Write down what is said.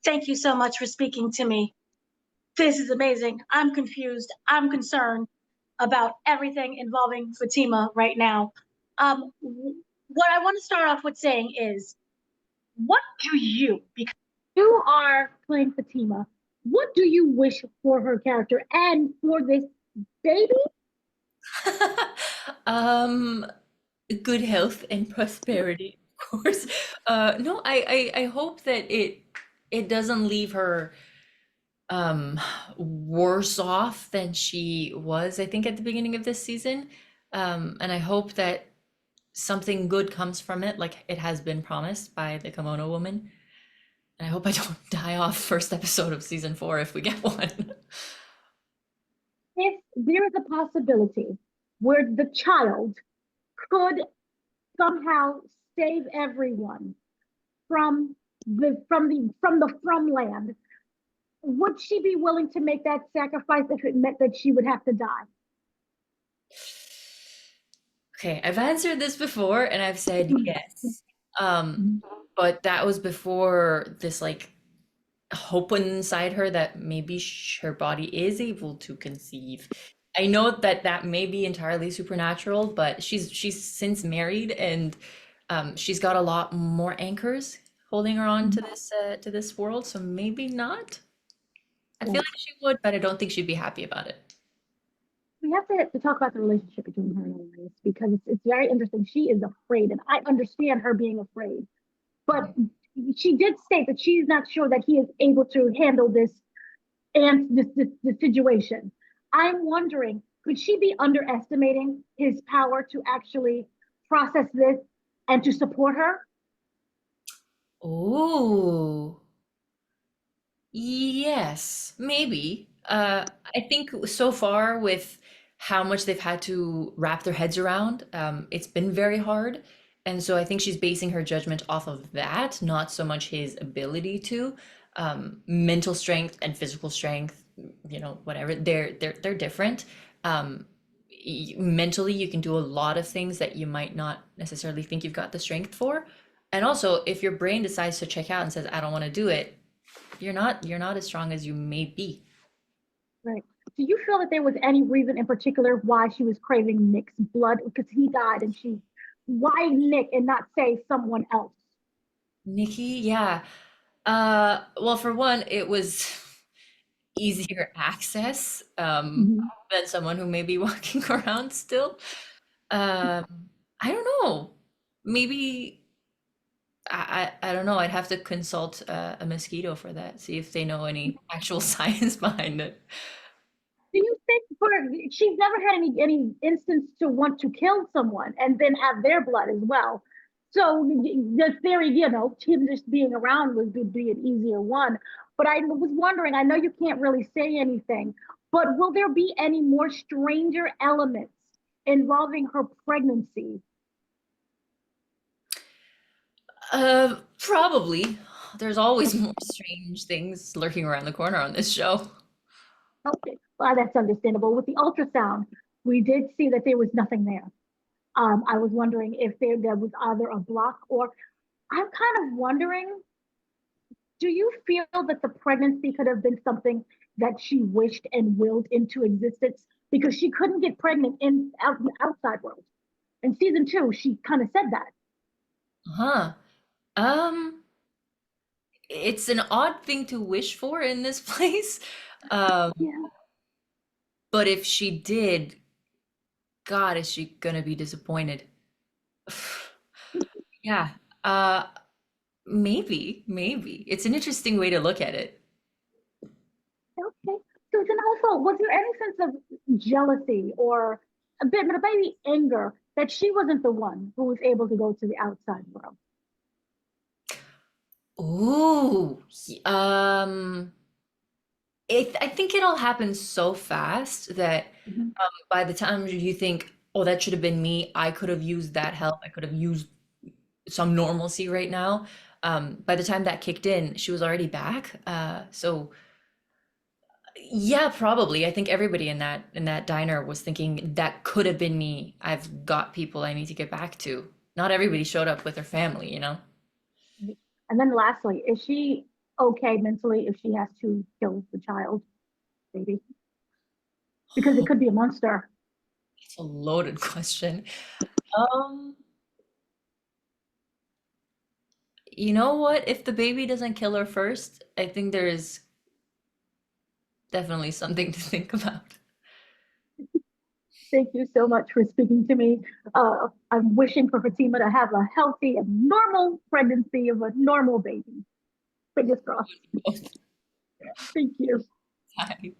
Thank you so much for speaking to me. This is amazing. I'm confused. I'm concerned about everything involving Fatima right now. What I want to start off with saying is, what do you, because you are playing Fatima, what do you wish for her character and for this baby? Um, Good health and prosperity, of course. No, I hope that it doesn't leave her um worse off than she was, I think, at the beginning of this season. And I hope that something good comes from it, like it has been promised by the Kimono Woman. And I hope I don't die off first episode of season 4 if we get one. If there is a possibility where the child could somehow save everyone from the land, would she be willing to make that sacrifice if it meant that she would have to die? Okay, I've answered this before and I've said yes. Um, Mhm. but that was before this like hope inside her that maybe her body is able to conceive. I know that that may be entirely supernatural, but she's since married and she's got a lot more anchors holding her on to this world, so maybe not. I feel Right. like she would, but I don't think she'd be happy about it. We have to talk about the relationship between her and Elias because it's very interesting. She is afraid, and I understand her being afraid. But she did state that she's not sure that he is able to handle this and this situation. I'm wondering, could she be underestimating his power to actually process this and to support her? Oh. Yes, maybe. I think so far with how much they've had to wrap their heads around, it's been very hard. And so I think she's basing her judgment off of that, not so much his ability to. Mental strength and physical strength, whatever, they're different. Mentally, you can do a lot of things that you might not necessarily think you've got the strength for. And also, if your brain decides to check out and says, I don't want to do it, you're not as strong as you may be. Right. Do you feel that there was any reason in particular why she was craving Nick's blood? Because he died and she, why Nick and not say someone else? Nikki, yeah. Well, for one, it was easier access Mhm. than someone who may be walking around still. I don't know. Maybe I don't know. I'd have to consult a mosquito for that, see if they know any actual science behind it. Do you think for she's never had any instance to want to kill someone and then have their blood as well? So the theory, him just being around would be an easier one. But I was wondering, I know you can't really say anything, but will there be any more stranger elements involving her pregnancy? Probably. There's always more strange things lurking around the corner on this show. Okay, well, that's understandable. With the ultrasound, we did see that there was nothing there. I was wondering if there was either a block or I'm kind of wondering, do you feel that the pregnancy could have been something that she wished and willed into existence because she couldn't get pregnant in the outside world? In season two, she kind of said that. Huh. Um, it's an odd thing to wish for in this place. Um, Yeah. but if she did, God, is she gonna be disappointed? Yeah. Uh, maybe. It's an interesting way to look at it. Okay. So then also, was there any sense of jealousy or but maybe anger that she wasn't the one who was able to go to the outside world? Ooh, I think it all happens so fast that Mhm. by the time you think, oh, that should have been me, I could have used that help, I could have used some normalcy right now. By the time that kicked in, she was already back. So yeah, probably. I think everybody in that diner was thinking that could have been me. I've got people I need to get back to. Not everybody showed up with their family, you know? And then lastly, is she? okay mentally if she has to kill the child, maybe, because it could be a monster. It's a loaded question. Um, you know what? If the baby doesn't kill her first, I think there is definitely something to think about. Thank you so much for speaking to me. I'm wishing for Fatima to have a healthy and normal pregnancy of a normal baby. Fingers crossed. Thank you. Bye.